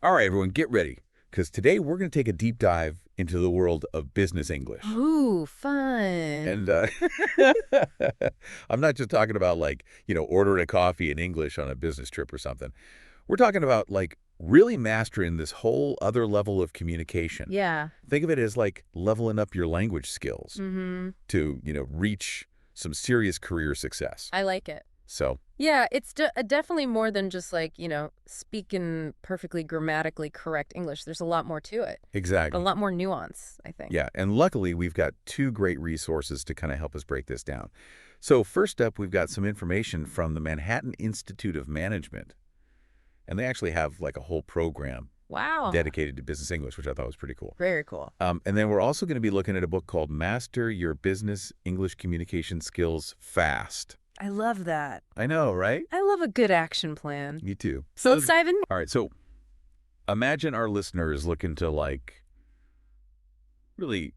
All right, everyone, get ready, because today we're going to take a deep dive into the world of business English. Ooh, fun. And I'm not just talking about ordering a coffee in English on a business trip or something. We're talking about really mastering this whole other level of communication. Yeah. Think of it as like leveling up your language skills Mm-hmm. to, reach some serious career success. I like it. So, Yeah, it's definitely more than just speaking perfectly grammatically correct English. There's a lot more to it. A exactly. lot more nuance, I think. Yeah, and luckily we've got two great resources to kind of help us break this down. So first up, we've got some information from the Manhattan Institute of Management, and they actually have like a whole program Wow. dedicated to business English, which I thought was pretty cool. Very cool. And then we're also going to be looking at a book called Master Your Business English Communication Skills Fast. I love that. I know, right? I love a good action plan. Me too. So let's dive in. All right, so imagine our listeners looking to really,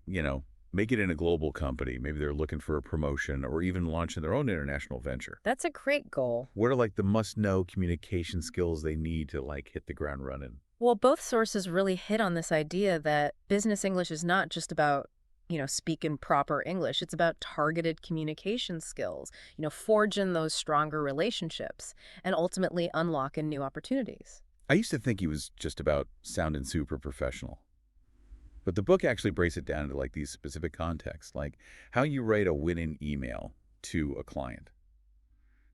make it in a global company. Maybe they're looking for a promotion or even launching their own international venture. That's a great goal. What are the must-know communication skills they need to hit the ground running? Well, both sources really hit on this idea that business English is not just about, speaking proper English. It's about targeted communication skills, forging those stronger relationships and ultimately unlocking new opportunities. I used to think he was just about sounding super professional. But the book actually breaks it down into these specific contexts, like how you write a winning email to a client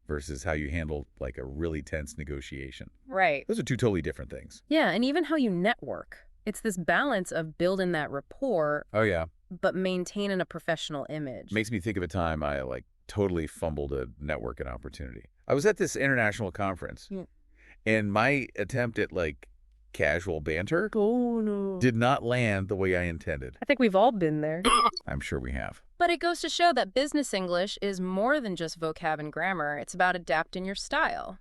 versus how you handle a really tense negotiation. Right. Those are two totally different things. Yeah, and even how you network. It's this balance of building that rapport, Oh, yeah. but maintaining a professional image. Makes me think of a time I totally fumbled a networking opportunity. I was at this international conference, Yeah. and my attempt at casual banter Oh, no. did not land the way I intended. I think we've all been there. I'm sure we have. But it goes to show that business English is more than just vocab and grammar. It's about adapting your style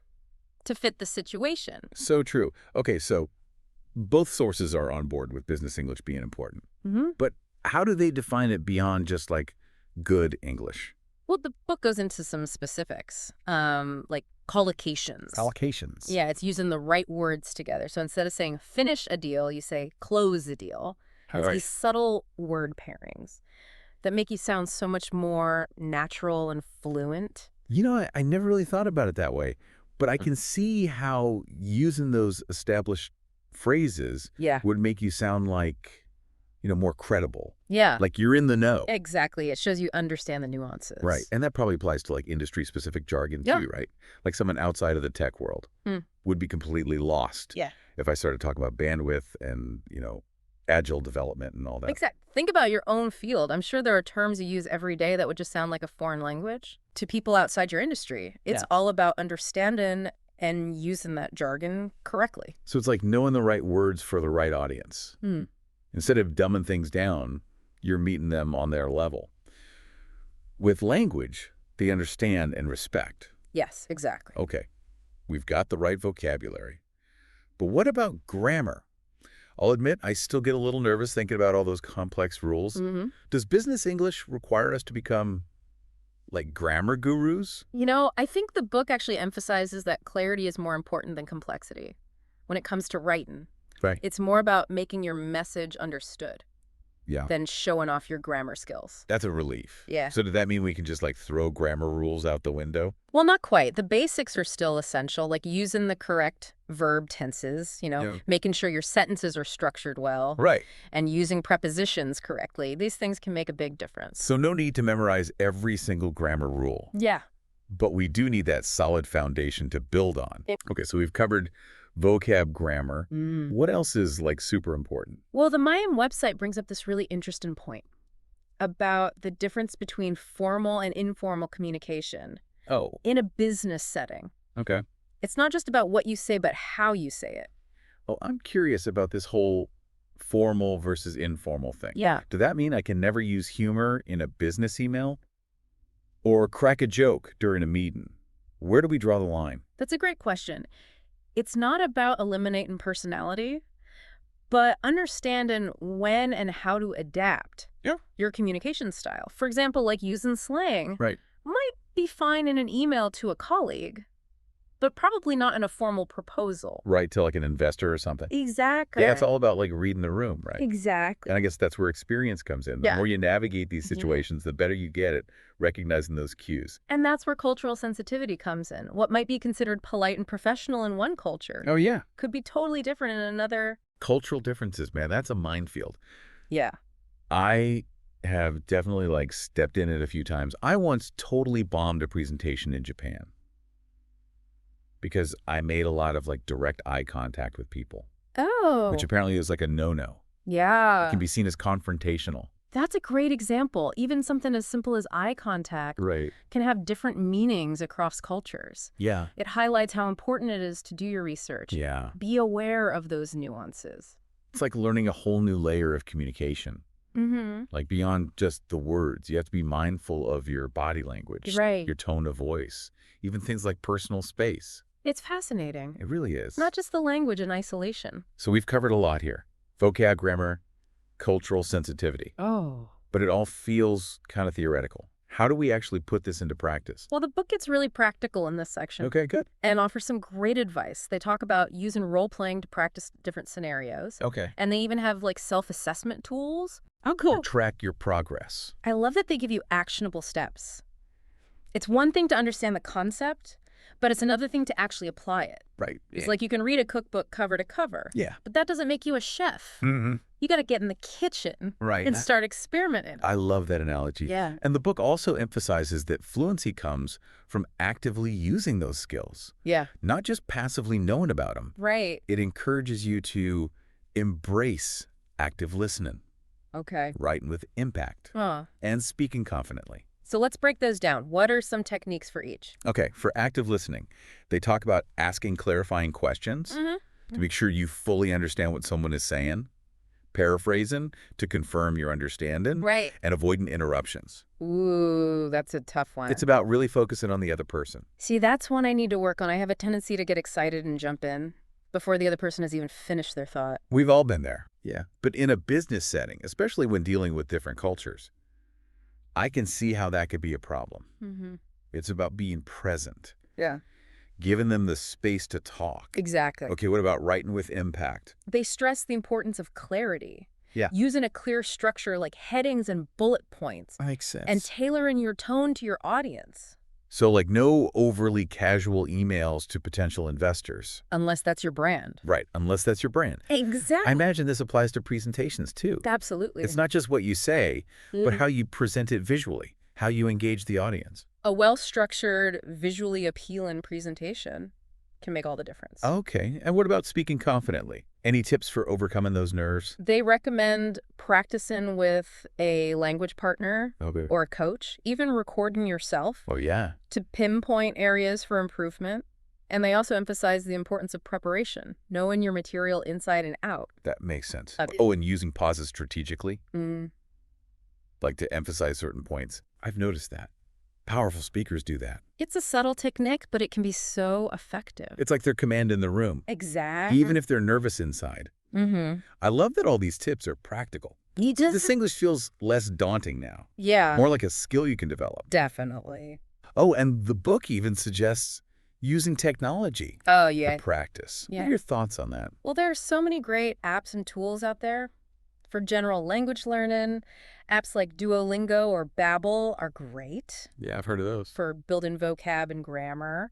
to fit the situation. So true. Okay, so both sources are on board with business English being important. Mm-hmm. But how do they define it beyond just good English? Well, the book goes into some specifics, like collocations. Allocations. Yeah, it's using the right words together. So instead of saying finish a deal, you say close a deal. All It's right. these subtle word pairings that make you sound so much more natural and fluent. I never really thought about it that way, but I can see how using those established phrases Yeah. would make you sound more credible. Yeah. Like you're in the know. Exactly. It shows you understand the nuances. Right. And that probably applies to industry-specific jargon Yeah. too, right? Like someone outside of the tech world Hmm. would be completely lost Yeah. if I started talking about bandwidth and, agile development and all that. Exactly. Think about your own field. I'm sure there are terms you use every day that would just sound like a foreign language to people outside your industry. It's Yeah. all about understanding and using that jargon correctly. So it's like knowing the right words for the right audience. Hmm. Instead of dumbing things down, you're meeting them on their level. With language, they understand and respect. Yes, exactly. Okay, we've got the right vocabulary. But what about grammar? I'll admit, I still get a little nervous thinking about all those complex rules. Mm-hmm. Does business English require us to become grammar gurus? I think the book actually emphasizes that clarity is more important than complexity when it comes to writing. Right. It's more about making your message understood Yeah. than showing off your grammar skills. That's a relief. Yeah. So did that mean we can just throw grammar rules out the window? Well, not quite. The basics are still essential, like using the correct verb tenses, Yeah. making sure your sentences are structured well, Right. and using prepositions correctly. These things can make a big difference. So no need to memorize every single grammar rule. Yeah. But we do need that solid foundation to build on. Yep. Okay, so we've covered vocab grammar. Mm. What else is super important? Well, the Mayim website brings up this really interesting point about the difference between formal and informal communication Oh, in a business setting. okay. It's not just about what you say, but how you say it. Well, I'm curious about this whole formal versus informal thing. Yeah. Does that mean I can never use humor in a business email? Or crack a joke during a meeting? Where do we draw the line? That's a great question. It's not about eliminating personality, but understanding when and how to adapt Yeah. your communication style. For example, like using slang Right. might be fine in an email to a colleague, but probably not in a formal proposal. Right, to like an investor or something. Exactly. Yeah, it's all about like reading the room, right? Exactly. And I guess that's where experience comes in. The Yeah. more you navigate these Yeah. situations, the better you get at recognizing those cues. And that's where cultural sensitivity comes in. What might be considered polite and professional in one culture Oh, yeah. could be totally different in another. Cultural differences, man, that's a minefield. Yeah. I have definitely like stepped in it a few times. I once totally bombed a presentation in Japan because I made a lot of like direct eye contact with people, Oh. which apparently is like a no-no. It Yeah. can be seen as confrontational. That's a great example. Even something as simple as eye contact Right. can have different meanings across cultures. Yeah. It highlights how important it is to do your research. Yeah. Be aware of those nuances. It's like learning a whole new layer of communication, Mm-hmm. like beyond just the words. You have to be mindful of your body language, Right. your tone of voice, even things like personal space. It's fascinating. It really is. Not just the language in isolation. So we've covered a lot here. Vocab, grammar, cultural sensitivity. Oh. But it all feels kind of theoretical. How do we actually put this into practice? Well, the book gets really practical in this section Okay, good. and offers some great advice. They talk about using role-playing to practice different scenarios. Okay. And they even have like self-assessment tools. Oh, To track your progress. I love that they give you actionable steps. It's one thing to understand the concept, but it's another thing to actually apply it. Right. It's like you can read a cookbook cover to cover, Yeah. but that doesn't make you a chef. Mm-hmm. You got to get in the kitchen Right. and start experimenting. I love that analogy. Yeah. And the book also emphasizes that fluency comes from actively using those skills, Yeah. not just passively knowing about them. Right. It encourages you to embrace active listening, Okay. writing with impact, Huh. and speaking confidently. So let's break those down. What are some techniques for each? Okay, for active listening, they talk about asking clarifying questions to make sure you fully understand what someone is saying, paraphrasing to confirm your understanding, Right. and avoiding interruptions. Ooh, that's a tough one. It's about really focusing on the other person. See, that's one I need to work on. I have a tendency to get excited and jump in before the other person has even finished their thought. We've all been there. Yeah. But in a business setting, especially when dealing with different cultures, I can see how that could be a problem. Mm-hmm. It's about being present, Yeah. giving them the space to talk. Exactly. Okay, what about writing with impact? They stress the importance of clarity. Yeah. Using a clear structure like headings and bullet points Makes sense. and tailoring your tone to your audience. So like no overly casual emails to potential investors. Unless that's your brand. Right, unless that's your brand. Exactly. I imagine this applies to presentations too. Absolutely. It's not just what you say, but Mhm. how you present it visually, how you engage the audience. A well-structured, visually appealing presentation can make all the difference. Okay, and what about speaking confidently? Any tips for overcoming those nerves? They recommend practicing with a language partner Okay. or a coach, even recording yourself Oh, yeah. to pinpoint areas for improvement. And they also emphasize the importance of preparation, knowing your material inside and out. That makes sense. Okay. Oh, and using pauses strategically, Mm. like to emphasize certain points. I've noticed that. Powerful speakers do that. It's a subtle technique, but it can be so effective. It's like they're commanding the room, Exactly. even if they're nervous inside. Mm-hmm. I love that all these tips are practical. You just... This English feels less daunting now, Yeah, more like a skill you can develop. definitely. Oh, and the book even suggests using technology Oh, to yeah. practice. What Yeah. are your thoughts on that? Well, there are so many great apps and tools out there for general language learning. Apps like Duolingo or Babbel are great Yeah, I've heard of those. for building vocab and grammar.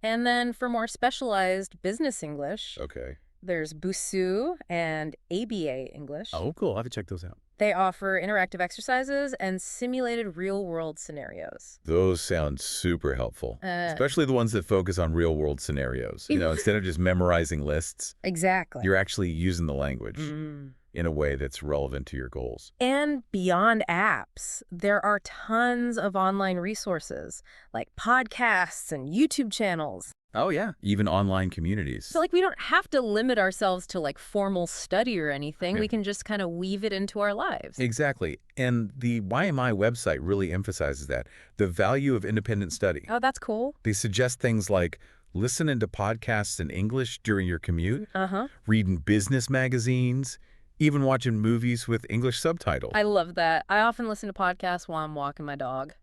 And then for more specialized business English, Okay. there's Busuu and ABA English. Oh, cool. I'll have to check those out. They offer interactive exercises and simulated real-world scenarios. Those sound super helpful, especially the ones that focus on real-world scenarios. You know, instead of just memorizing lists, Exactly. you're actually using the language Mm. in a way that's relevant to your goals. And beyond apps, there are tons of online resources like podcasts and YouTube channels. Oh, yeah. Even online communities. So like we don't have to limit ourselves to like formal study or anything. Yeah. We can just kind of weave it into our lives. Exactly. And the YMI website really emphasizes that, the value of independent study. Oh, that's cool. They suggest things like listening to podcasts in English during your commute, Uh-huh. reading business magazines, even watching movies with English subtitles. I love that. I often listen to podcasts while I'm walking my dog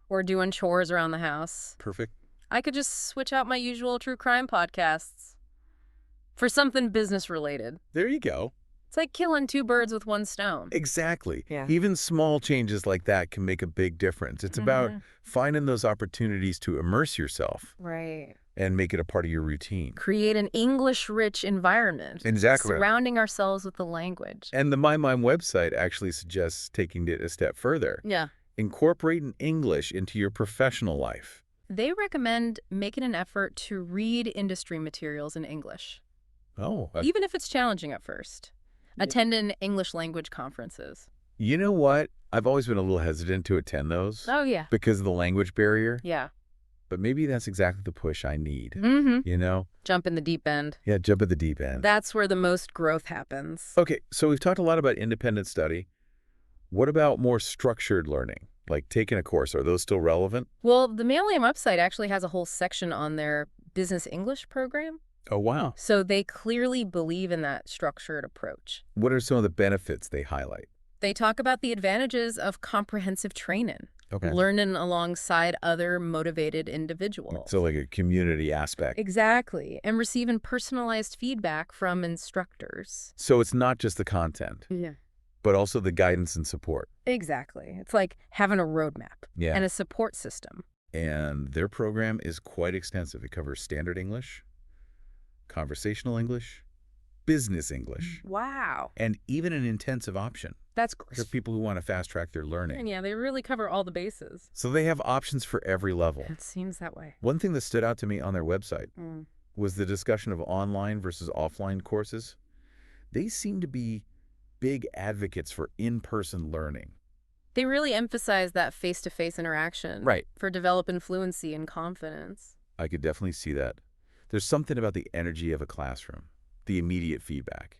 or doing chores around the house. Perfect. I could just switch out my usual true crime podcasts for something business related. There you go. It's like killing two birds with one stone. Exactly. Yeah. Even small changes like that can make a big difference. It's about finding those opportunities to immerse yourself Right. and make it a part of your routine. Create an English-rich environment. Exactly. Surrounding ourselves with the language. And the MyMime website actually suggests taking it a step further. Yeah. Incorporating English into your professional life. They recommend making an effort to read industry materials in English, Oh, even if it's challenging at first. Attending English language conferences. you know what? I've always been a little hesitant to attend those Oh, yeah. because of the language barrier. Yeah. But maybe that's exactly the push I need. Mm-hmm. You know? Jump in the deep end. Yeah, jump at the deep end. That's where the most growth happens. Okay, so we've talked a lot about independent study. What about more structured learning, like taking a course? Are those still relevant? Well, the Mailman website actually has a whole section on their business English program. Oh, wow. So they clearly believe in that structured approach. What are some of the benefits they highlight? They talk about the advantages of comprehensive training, Okay. learning alongside other motivated individuals. So like a community aspect. Exactly. And receiving personalized feedback from instructors. So it's not just the content, Yeah. but also the guidance and support. Exactly. It's like having a roadmap Yeah. and a support system. And their program is quite extensive. It covers standard English, conversational English, business English, Wow. and even an intensive option That's for great. people who want to fast track their learning. And yeah, they really cover all the bases. So they have options for every level. It seems that way. One thing that stood out to me on their website Mm. was the discussion of online versus offline courses. They seem to be big advocates for in-person learning. They really emphasize that face-to-face interaction. Right. For developing fluency and confidence. I could definitely see that. There's something about the energy of a classroom, the immediate feedback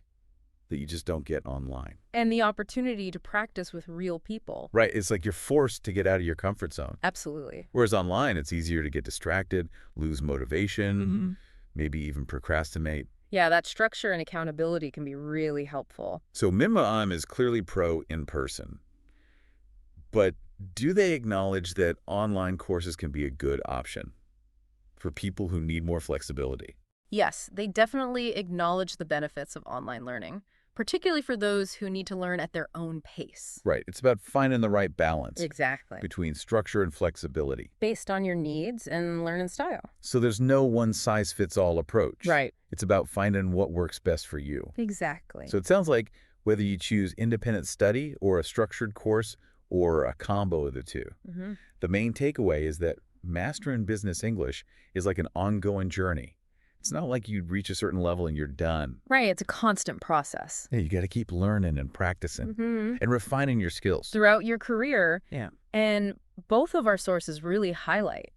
that you just don't get online. And the opportunity to practice with real people. Right, it's like you're forced to get out of your comfort zone. Absolutely. Whereas online, it's easier to get distracted, lose motivation, Mm-hmm. maybe even procrastinate. Yeah, that structure and accountability can be really helpful. So MIMAIM is clearly pro in-person. But do they acknowledge that online courses can be a good option for people who need more flexibility? Yes, they definitely acknowledge the benefits of online learning, particularly for those who need to learn at their own pace. Right, it's about finding the right balance Exactly. between structure and flexibility. Based on your needs and learning style. So there's no one-size-fits-all approach. Right. It's about finding what works best for you. Exactly. So it sounds like whether you choose independent study or a structured course or a combo of the two, Mm-hmm. the main takeaway is that mastering business English is like an ongoing journey. It's not like you reach a certain level and you're done. Right, it's a constant process. Yeah, you got to keep learning and practicing Mm-hmm. and refining your skills. Throughout your career. Yeah. And both of our sources really highlight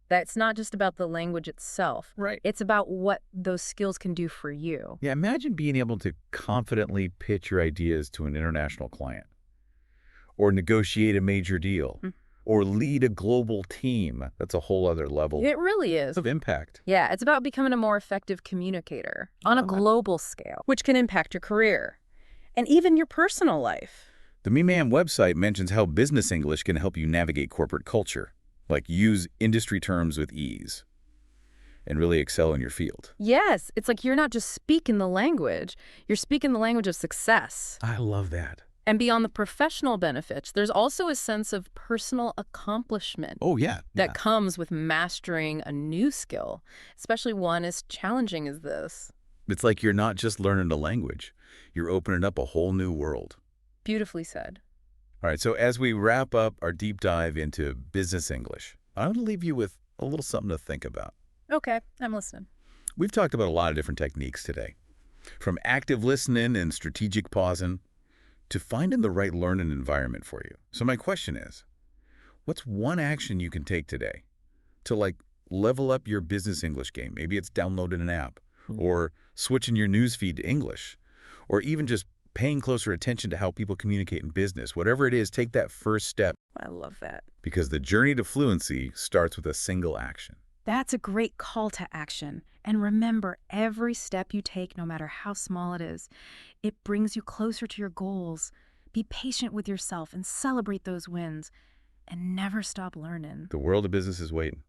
that it's not just about the language itself. Right. It's about what those skills can do for you. Yeah, imagine being able to confidently pitch your ideas to an international client or negotiate a major deal or lead a global team. That's a whole other level It really is. of impact. Yeah, it's about becoming a more effective communicator on a global scale, which can impact your career and even your personal life. The MeMam website mentions how business English can help you navigate corporate culture, like use industry terms with ease and really excel in your field. Yes, it's like you're not just speaking the language, you're speaking the language of success. I love that. And beyond the professional benefits, there's also a sense of personal accomplishment Oh, yeah. that comes with mastering a new skill, especially one as challenging as this. It's like you're not just learning a language. You're opening up a whole new world. Beautifully said. All right, so as we wrap up our deep dive into business English, I want to leave you with a little something to think about. Okay, I'm listening. We've talked about a lot of different techniques today, from active listening and strategic pausing to finding the right learning environment for you. So my question is, what's one action you can take today to level up your business English game? Maybe it's downloading an app or switching your newsfeed to English, or even just paying closer attention to how people communicate in business. Whatever it is, take that first step, I love that. because the journey to fluency starts with a single action. That's a great call to action. And remember, every step you take, no matter how small it is, it brings you closer to your goals. Be patient with yourself and celebrate those wins. And never stop learning. The world of business is waiting.